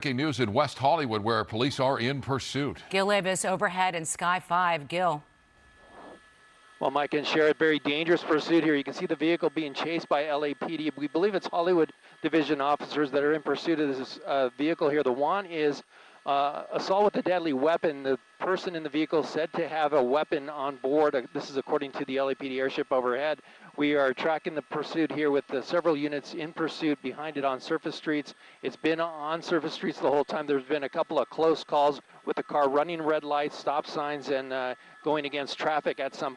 Breaking news in West Hollywood, where police are in pursuit. Gil Levis overhead in Sky 5. Gil. Well, Mike and Sherrod, very dangerous pursuit here. You can see the vehicle being chased by LAPD. We believe it's Hollywood Division officers that are in pursuit of this vehicle here. The one is assault with a deadly weapon. The person in the vehicle said to have a weapon on board. This is according to the LAPD airship overhead. We are tracking the pursuit here with several units in pursuit behind it on surface streets. It's been on surface streets the whole time. There's been a couple of close calls with the car running red lights, stop signs, and going against traffic at some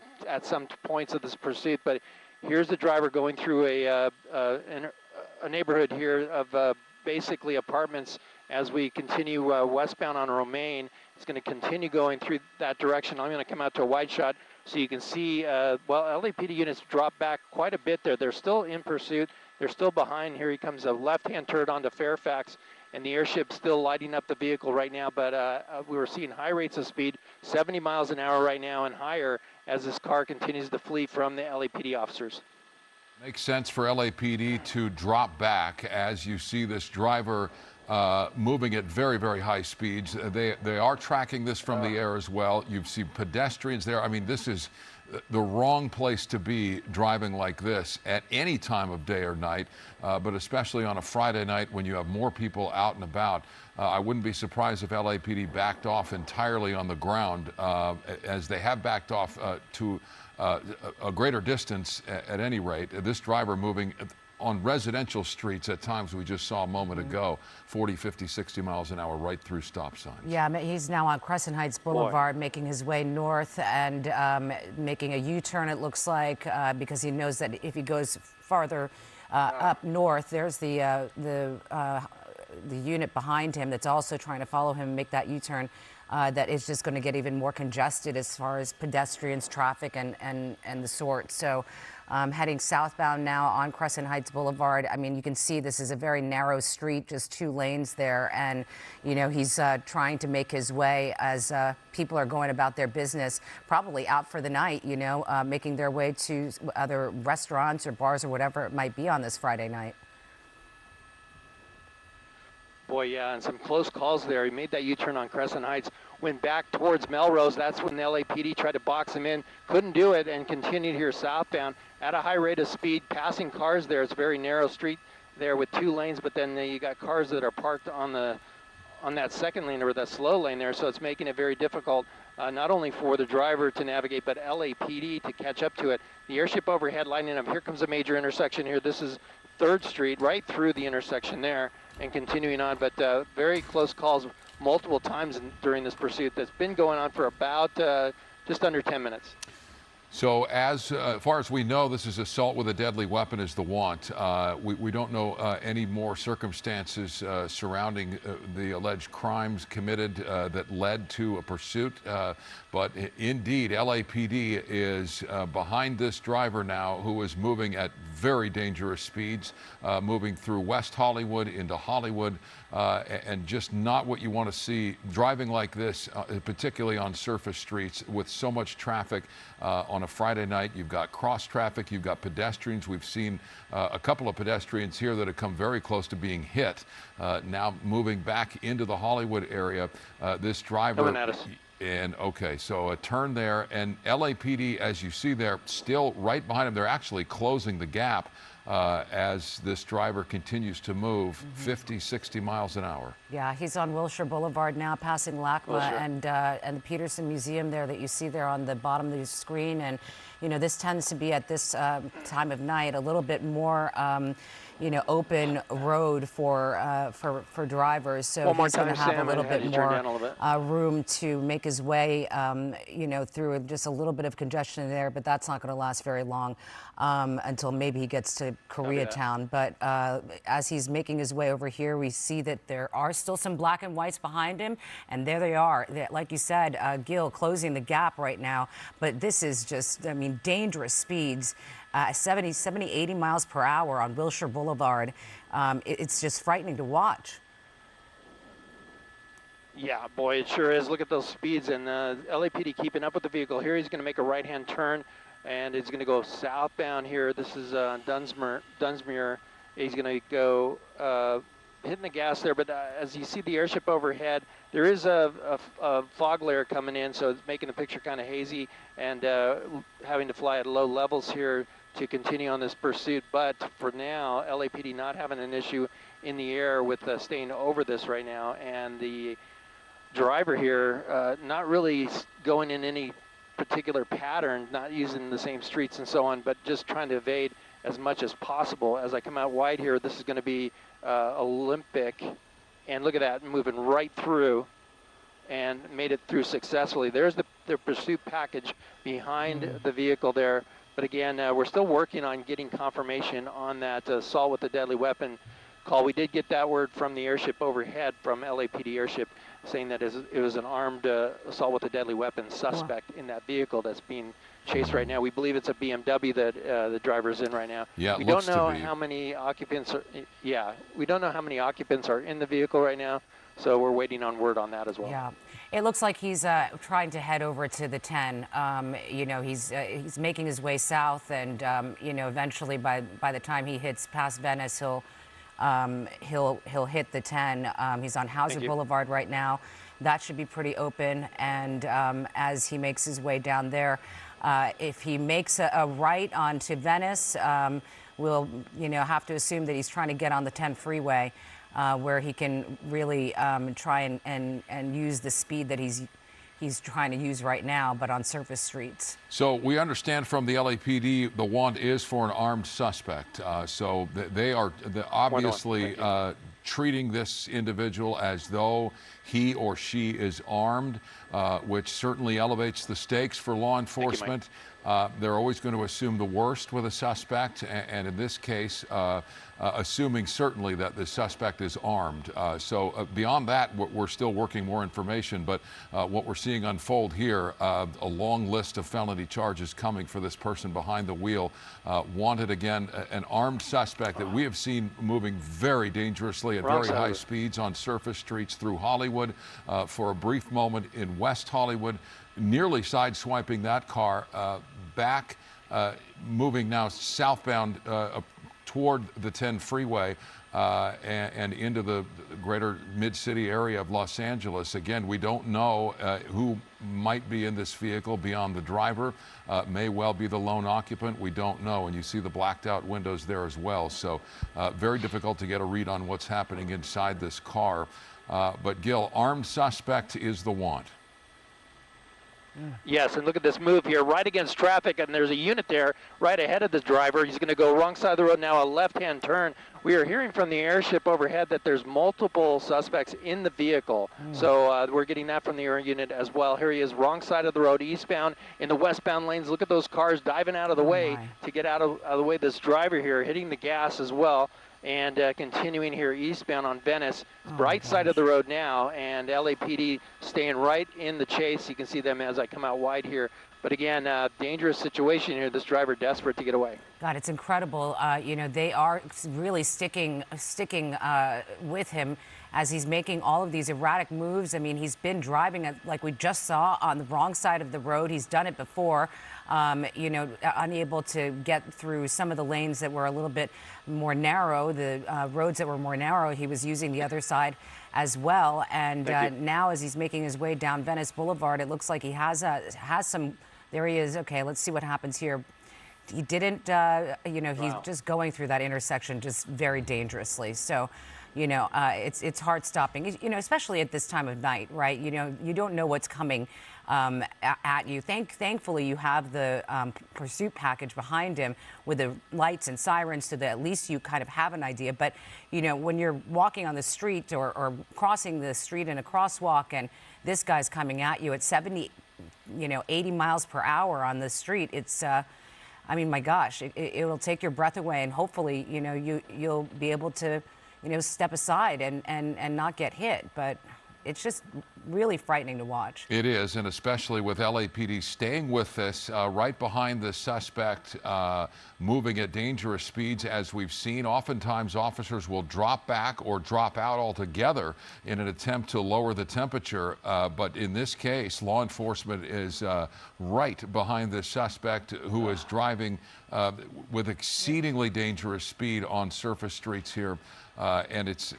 points of this pursuit. But here's the driver going through a neighborhood here of basically apartments. As we continue westbound on Romaine, it's going to continue going through that direction. I'm going to come out to a wide shot so you can see, well, LAPD units drop back quite a bit there. They're still in pursuit. They're still behind. Here he comes, a left-hand turn onto Fairfax, and the airship's still lighting up the vehicle right now. But we were seeing high rates of speed, 70 miles an hour right now and higher, as this car continues to flee from the LAPD officers. Makes sense for LAPD to drop back as you see this driver moving at very, very high speeds. They are tracking this from the air as well. You see pedestrians there. I mean, this is the wrong place to be driving like this at any time of day or night, but especially on a Friday night when you have more people out and about. I wouldn't be surprised if LAPD backed off entirely on the ground, as they have backed off to a greater distance at any rate. This driver moving on residential streets at times, we just saw a moment ago, 40, 50, 60 miles an hour right through stop signs. Yeah, he's now on Crescent Heights Boulevard, making his way north and making a U-turn, it looks like, because he knows that if he goes farther up north, there's the unit behind him that's also trying to follow him and make that U-turn. That is just going to get even more congested as far as pedestrians, traffic, and the sort. So heading southbound now on Crescent Heights Boulevard. I mean, you can see this is a very narrow street, just 2 lanes there. And, you know, he's trying to make his way as people are going about their business, probably out for the night, you know, making their way to other restaurants or bars or whatever it might be on this Friday night. Boy, yeah, and some close calls there. He made that U-turn on Crescent Heights, went back towards Melrose. That's when the LAPD tried to box him in, couldn't do it, and continued here southbound at a high rate of speed, passing cars there. It's a very narrow street there with 2 lanes, but then you got cars that are parked on that second lane or that slow lane there, so it's making it very difficult, not only for the driver to navigate, but LAPD to catch up to it. The airship overhead lining up. Here comes a major intersection here. This is 3rd Street, right through the intersection there, and continuing on, but very close calls multiple times during this pursuit that's been going on for about just under 10 minutes. So as far as we know, this is assault with a deadly weapon is the want. We don't know any more circumstances surrounding the alleged crimes committed that led to a pursuit. But indeed, LAPD is behind this driver now, who is moving at very dangerous speeds, moving through West Hollywood into Hollywood, and just not what you want to see driving like this, particularly on surface streets with so much traffic on a Friday night. You've got cross traffic, you've got pedestrians. We've seen a couple of pedestrians here that have come very close to being hit. Now moving back into the Hollywood area, this driver. Coming at us. And okay, so a turn there, and LAPD, as you see there, still right behind him. They're actually closing the gap as this driver continues to move 50, 60 miles an hour. Yeah, he's on Wilshire Boulevard now, passing LACMA and the Peterson Museum there that you see there on the bottom of the screen. And, you know, this tends to be at this time of night a little bit more, you know, open road for drivers. So he's going to have a little bit more room to make his way, you know, through just a little bit of congestion there. But that's not going to last very long until maybe he gets to Koreatown. But as he's making his way over here, we see that there are still some black and whites behind him. And there they are. Like you said, Gil, closing the gap right now. But this is just, I mean, dangerous speeds. 70, 80 miles per hour on Wilshire Boulevard. It's just frightening to watch. Yeah, boy, it sure is. Look at those speeds, and LAPD keeping up with the vehicle. Here he's going to make a right-hand turn, and it's going to go southbound here. This is Dunsmuir. He's going to go hitting the gas there, but as you see the airship overhead, there is a fog layer coming in, so it's making the picture kind of hazy, and having to fly at low levels here to continue on this pursuit. But for now, LAPD not having an issue in the air with staying over this right now, and the driver here not really going in any particular pattern, not using the same streets and so on, but just trying to evade as much as possible. As I come out wide here, this is going to be Olympic, and look at that, moving right through and made it through successfully. There's the pursuit package behind the vehicle there. But again, we're still working on getting confirmation on that assault with a deadly weapon call. We did get that word from the airship overhead, from LAPD airship, saying that it was an armed assault with a deadly weapon suspect in that vehicle that's being chased right now. We believe it's a BMW that the driver's in right now. Yeah, we don't know how many occupants are. Yeah, we don't know how many occupants are in the vehicle right now, so we're waiting on word on that as well. Yeah. It looks like he's trying to head over to the 10. You know, he's making his way south, and you know, eventually by the time he hits past Venice, he'll hit the 10. He's on Hauser Boulevard right now. That should be pretty open, and as he makes his way down there, if he makes a right onto Venice, we'll have to assume that he's trying to get on the 10 freeway. Where he can really try and use the speed that he's trying to use right now, but on surface streets. So we understand from the LAPD the warrant is for an armed suspect. So they are obviously treating this individual as though he or she is armed, which certainly elevates the stakes for law enforcement. They're always going to assume the worst with a suspect, and in this case, assuming certainly that the suspect is armed. So beyond that, we're still working more information, but what we're seeing unfold here, a long list of felony charges coming for this person behind the wheel. Wanted again, an armed suspect that we have seen moving very dangerously at very high speeds on surface streets through Hollywood, for a brief moment in West Hollywood, nearly sideswiping that car, back, moving now southbound toward the 10 freeway and into the greater mid-city area of Los Angeles. Again, we don't know who might be in this vehicle beyond the driver. May well be the lone occupant. We don't know. And you see the blacked out windows there as well. So very difficult to get a read on what's happening inside this car. But Gil, armed suspect is the want. Yes, and look at this move here, right against traffic, and there's a unit there right ahead of the driver. He's going to go wrong side of the road now, a left-hand turn. We are hearing from the airship overhead that there's multiple suspects in the vehicle. So we're getting that from the air unit as well. Here he is, wrong side of the road, eastbound in the westbound lanes. Look at those cars diving out of the way to get out of the way. This driver here hitting the gas as well. And continuing here eastbound on Venice, right side of the road now, and LAPD staying right in the chase. You can see them as I come out wide here. But again, dangerous situation here. This driver desperate to get away. God, it's incredible. You know, they are really sticking with him as he's making all of these erratic moves. I mean, he's been driving, like we just saw, on the wrong side of the road. He's done it before. You know, unable to get through some of the lanes that were a little bit more narrow, the roads that were more narrow, he was using the other side as well. And now as he's making his way down Venice Boulevard, it looks like he has some, there he is. Okay, let's see what happens here. He didn't, you know, he's just going through that intersection just very dangerously. So, you know, it's heart stopping, you know, especially at this time of night, right? You know, you don't know what's coming at you. Thankfully, you have the pursuit package behind him with the lights and sirens so that at least you kind of have an idea. But, you know, when you're walking on the street or crossing the street in a crosswalk and this guy's coming at you at 70, you know, 80 miles per hour on the street, it's, I mean, my gosh, it'll take your breath away, and hopefully, you know, you'll be able to, you know, step aside and not get hit. But it's just really frightening to watch. It is, and especially with LAPD staying with this right behind the suspect, moving at dangerous speeds, as we've seen. Oftentimes, officers will drop back or drop out altogether in an attempt to lower the temperature. But in this case, law enforcement is right behind the suspect who is driving with exceedingly dangerous speed on surface streets here. And it's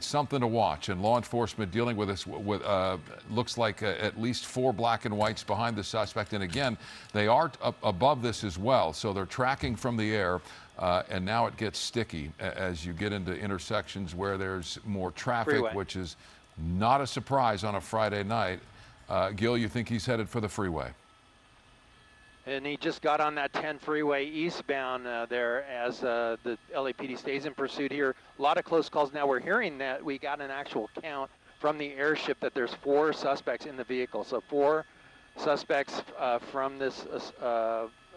something to watch, and law enforcement dealing with this with looks like at least 4 black and whites behind the suspect, and again they are above this as well, so they're tracking from the air, and now it gets sticky as you get into intersections where there's more traffic, Freeway. which is not a surprise on a Friday night. Gil, you think he's headed for the freeway? And he just got on that 10 freeway eastbound there as the LAPD stays in pursuit here. A lot of close calls. Now we're hearing that we got an actual count from the airship that there's 4 suspects in the vehicle. So 4 suspects from this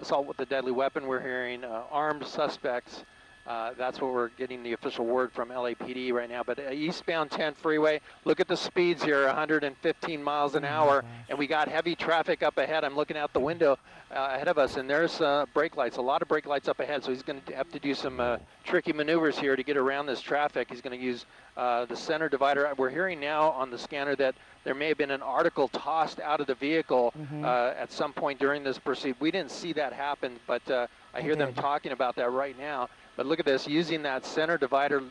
assault with a deadly weapon. We're hearing armed suspects. That's what we're getting the official word from LAPD right now. But eastbound 10 freeway, look at the speeds here, 115 miles an hour, and we got heavy traffic up ahead. I'm looking out the window ahead of us, and there's brake lights, a lot of brake lights up ahead, so he's going to have to do some tricky maneuvers here to get around this traffic. He's going to use the center divider. We're hearing now on the scanner that there may have been an article tossed out of the vehicle at some point during this pursuit. We didn't see that happen, but I hear them talking about that right now. But look at this, using that center divider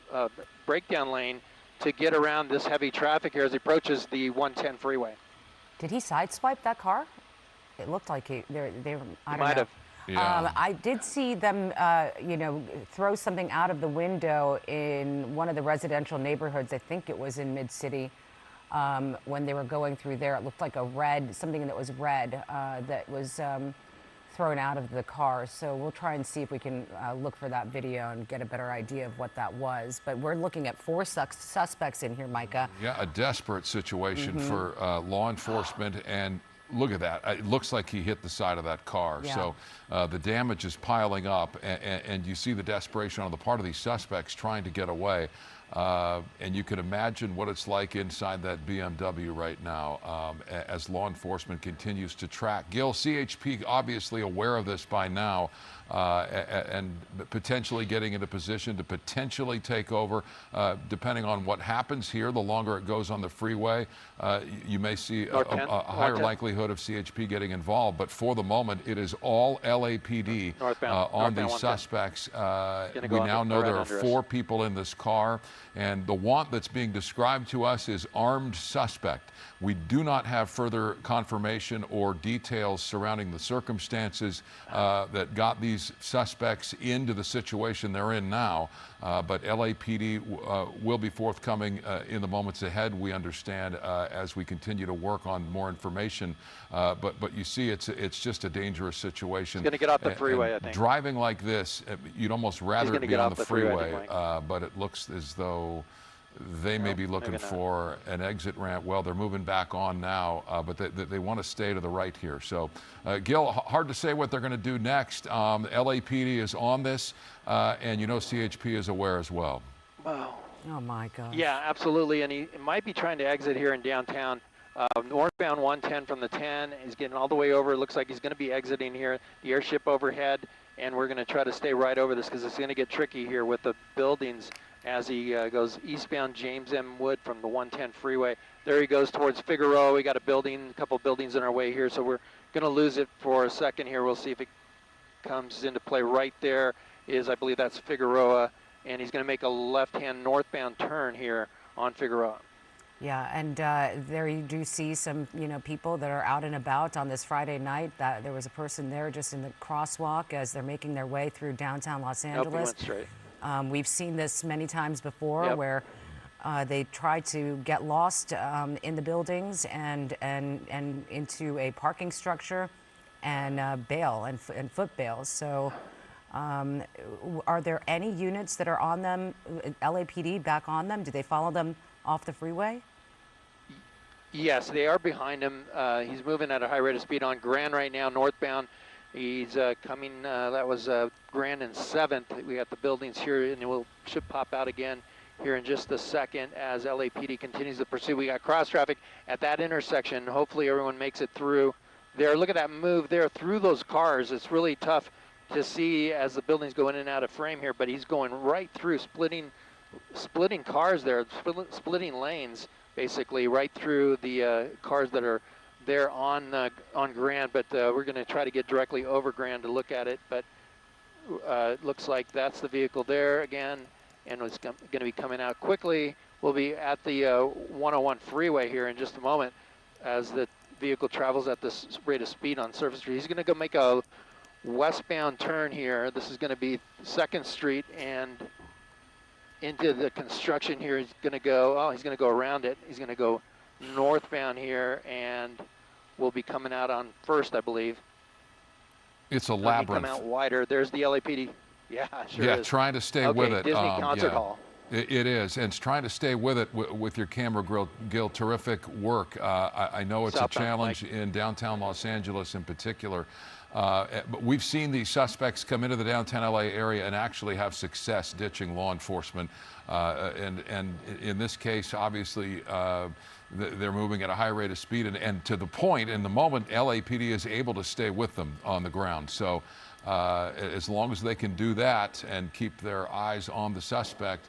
breakdown lane to get around this heavy traffic here as he approaches the 110 freeway. Did he sideswipe that car? It looked like they were, I don't Might know. have. Yeah. I did see them, you know, throw something out of the window in one of the residential neighborhoods. I think it was in Mid-City. When they were going through there, it looked like a red, something that was red that was thrown out of the car. So we'll try and see if we can look for that video and get a better idea of what that was. But we're looking at 4 suspects in here, Micah. Yeah, a desperate situation for law enforcement, and look at that. It looks like he hit the side of that car. Yeah. So the damage is piling up, and you see the desperation on the part of these suspects trying to get away. And you can imagine what it's like inside that BMW right now as law enforcement continues to track. Gil, CHP obviously aware of this by now, and potentially getting into position to potentially take over. Depending on what happens here, the longer it goes on the freeway, you may see a higher likelihood of CHP getting involved. But for the moment, it is all LAPD on these suspects. We now know there are 4 people in this car. And the want that's being described to us is armed suspect. We do not have further confirmation or details surrounding the circumstances that got these suspects into the situation they're in now. But LAPD will be forthcoming in the moments ahead, we understand, as we continue to work on more information. But you see, it's just a dangerous situation. He's going to get off the freeway, I think. Driving like this, you'd almost rather it be on the freeway, but it looks as though they may be looking for an exit ramp. Well, they're moving back on now, but they want to stay to the right here. So, Gil, hard to say what they're going to do next. LAPD is on this, and you know CHP is aware as well. Wow. Oh, my God. Yeah, absolutely. And he might be trying to exit here in downtown. Northbound 110 from the 10. He's getting all the way over. It looks like he's going to be exiting here. The airship overhead, and we're going to try to stay right over this because it's going to get tricky here with the buildings as he goes eastbound James M. Wood from the 110 freeway. There he goes towards Figueroa. We got a couple buildings in our way here, so we're going to lose it for a second here. We'll see if it comes into play. Right there is, I believe that's Figueroa, and he's going to make a left-hand northbound turn here on Figueroa. Yeah, and there you do see some, you know, people that are out and about on this Friday night. That there was a person there just in the crosswalk as they're making their way through downtown Los Angeles. Nope, he went straight. We've seen this many times before, where they try to get lost in the buildings and into a parking structure and bail and foot bails. So are there any units that are on them, LAPD back on them? Do they follow them off the freeway? Yes, they are behind him. He's moving at a high rate of speed on Grand right now, northbound. He's coming, that was Grand and 7th. We got the buildings here, and it should pop out again here in just a second as LAPD continues the pursuit. We got cross traffic at that intersection. Hopefully everyone makes it through there. Look at that move there through those cars. It's really tough to see as the buildings go in and out of frame here, but he's going right through, splitting cars there, splitting lanes basically right through the cars that are there on Grand. But we're going to try to get directly over Grand to look at it. But it looks like that's the vehicle there again, and it's going to be coming out quickly. We'll be at the 101 freeway here in just a moment as the vehicle travels at this rate of speed on Surface Street. He's going to go make a westbound turn here. This is going to be 2nd Street and into the construction here. He's going to go, he's going to go around it. He's going to go northbound here, and we'll be coming out on 1st, I believe. It's a labyrinth. Come out wider. There's the LAPD. Yeah, sure is. Trying to stay with it. Disney Concert Hall. It is, and it's trying to stay with it with your camera, Gil. Terrific work. I know it's Southbound, a challenge in downtown Los Angeles in particular. But we've seen these suspects come into the downtown LA area and actually have success ditching law enforcement. And in this case, obviously, they're moving at a high rate of speed. And to the point, in the moment, LAPD is able to stay with them on the ground. So as long as they can do that and keep their eyes on the suspect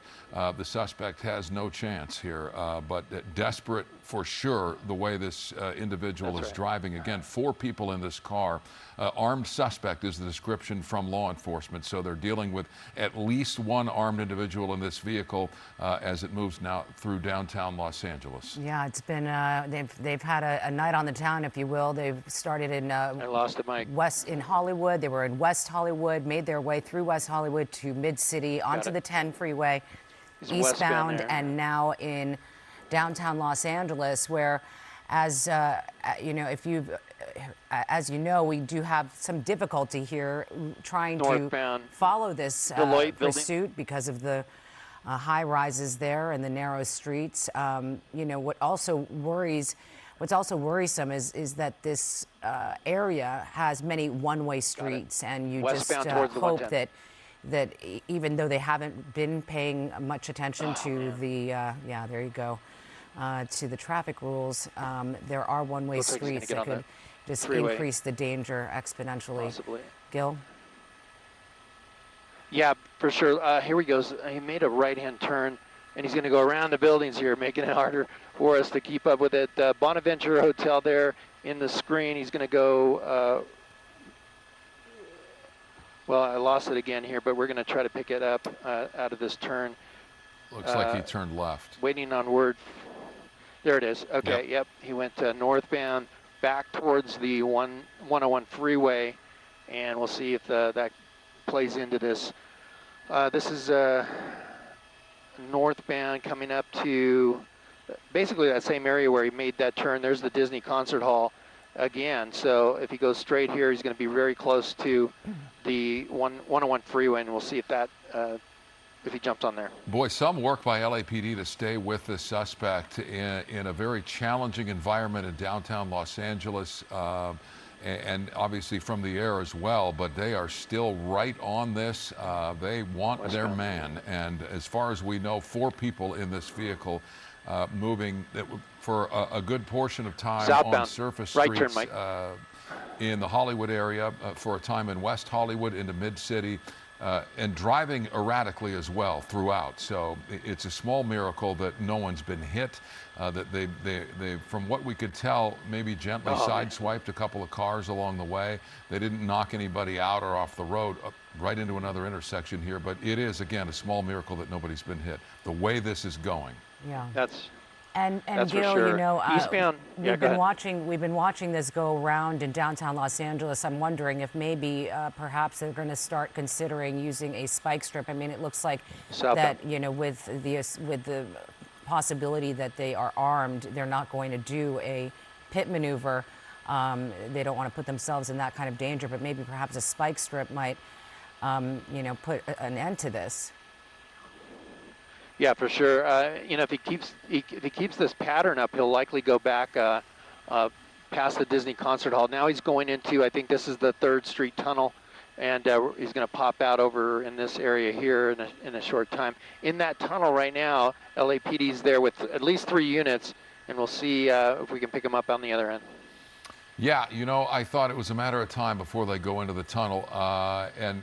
has no chance here. But desperate for sure the way this individual is driving. Again, 4 people in this car. Armed suspect is the description from law enforcement. So they're dealing with at least 1 armed individual in this vehicle as it moves now through downtown Los Angeles. Yeah, it's been, they've had a night on the town, if you will. They've started in I lost the mic. in Hollywood. They were in West Hollywood, made their way through West Hollywood to Mid-City, onto the 10 freeway, eastbound, and now in downtown Los Angeles, where, as you know, as you know, we do have some difficulty here trying northbound to follow this pursuit because of the high rises there and the narrow streets. You know, what's also worrisome is that this area has many one-way streets, and you westbound just hope that even though they haven't been paying much attention to the there you go, to the traffic rules, there are one-way streets that could just increase the danger exponentially. Possibly. Gil? Yeah, for sure. Here he goes. He made a right-hand turn, and he's going to go around the buildings here, making it harder for us to keep up with it. Bonaventure Hotel there in the screen. He's going to go, well, I lost it again here, but we're going to try to pick it up out of this turn. Looks like he turned left. Waiting on word. There it is. Okay, yep. He went northbound back towards the 101 freeway, and we'll see if that plays into this. This is northbound coming up to basically that same area where he made that turn. There's the Disney Concert Hall again. So if he goes straight here, he's going to be very close to the 101 freeway, and we'll see if that if he jumps on there. Boy, some work by LAPD to stay with the suspect in a very challenging environment in downtown Los Angeles, and obviously from the air as well, but they are still right on this. They want their man, and as far as we know, 4 people in this vehicle moving for a good portion of time southbound, on surface streets, right turn, Mike. In the Hollywood area, for a time in West Hollywood into Mid-City, and driving erratically as well throughout. So it's a small miracle that no one's been hit, that they, from what we could tell, maybe gently sideswiped a couple of cars along the way. They didn't knock anybody out or off the road right into another intersection here, but it is, again, a small miracle that nobody's been hit. The way this is going. Yeah. And Gil, sure. you know, Eastbound. We've been watching this go around in downtown Los Angeles. I'm wondering if maybe perhaps they're going to start considering using a spike strip. I mean, it looks like that, you know, with the possibility that they are armed, they're not going to do a pit maneuver. They don't want to put themselves in that kind of danger, but maybe perhaps a spike strip might, you know, put an end to this. Yeah, for sure. You know, if he keeps this pattern up, he'll likely go back past the Disney Concert Hall. Now he's going into, I think this is the 3rd Street tunnel, and he's going to pop out over in this area here in a short time. In that tunnel right now, LAPD's there with at least 3 units, and we'll see if we can pick him up on the other end. Yeah, you know, I thought it was a matter of time before they go into the tunnel, and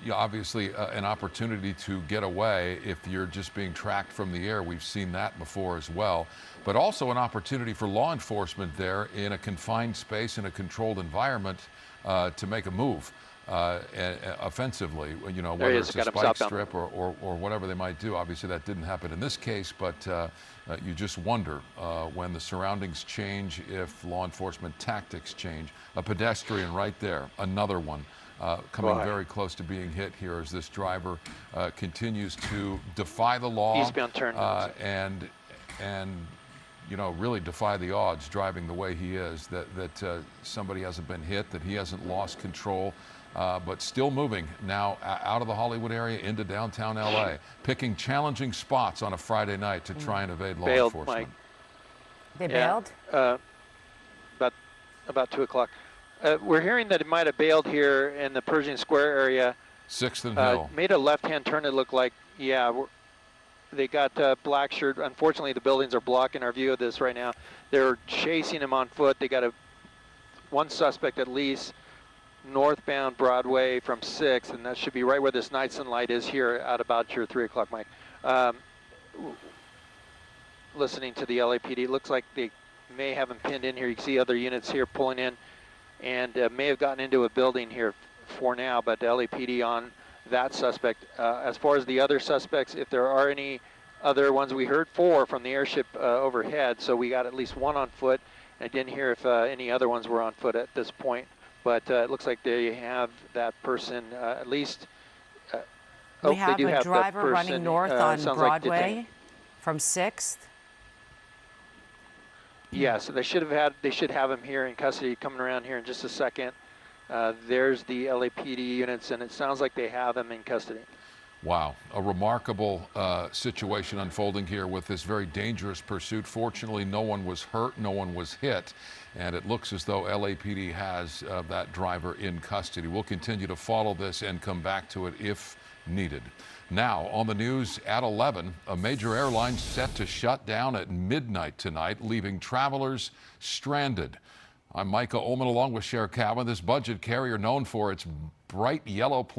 you know, obviously an opportunity to get away if you're just being tracked from the air. We've seen that before as well, but also an opportunity for law enforcement there in a confined space, in a controlled environment, to make a move offensively. You know, whether it's a spike strip or whatever they might do. Obviously, that didn't happen in this case, but you just wonder when the surroundings change, if law enforcement tactics change. A pedestrian right there, another one coming very close to being hit here as this driver continues to defy the law. Eastbound turn. And you know, really defy the odds driving the way he is, that somebody hasn't been hit, that he hasn't lost control. But still moving now out of the Hollywood area into downtown LA, picking challenging spots on a Friday night to try and evade law enforcement. Mike. They bailed? About 2 o'clock. We're hearing that it might have bailed here in the Pershing Square area. 6th and Hill. Made a left-hand turn, it looked like. Yeah, they got black shirt. Unfortunately, the buildings are blocking our view of this right now. They're chasing him on foot. They got one suspect at least northbound Broadway from 6th, and that should be right where this Knightson light is here at about your 3 o'clock, Mike. Listening to the LAPD, it looks like they may have him pinned in here. You can see other units here pulling in, and may have gotten into a building here for now, but the LAPD on that suspect. As far as the other suspects, if there are any other ones, we heard 4 from the airship overhead, so we got at least 1 on foot. I didn't hear if any other ones were on foot at this point. But it looks like they have that person at least. We have a driver running north on Broadway from 6th. Yeah, so they should have him here in custody. Coming around here in just a second. There's the LAPD units, and it sounds like they have him in custody. Wow, a remarkable situation unfolding here with this very dangerous pursuit. Fortunately, no one was hurt, no one was hit, and it looks as though LAPD has that driver in custody. We'll continue to follow this and come back to it if needed. Now, on the news at 11, a major airline set to shut down at midnight tonight, leaving travelers stranded. I'm Micah Ullman along with Cher Cowan. This budget carrier, known for its bright yellow plane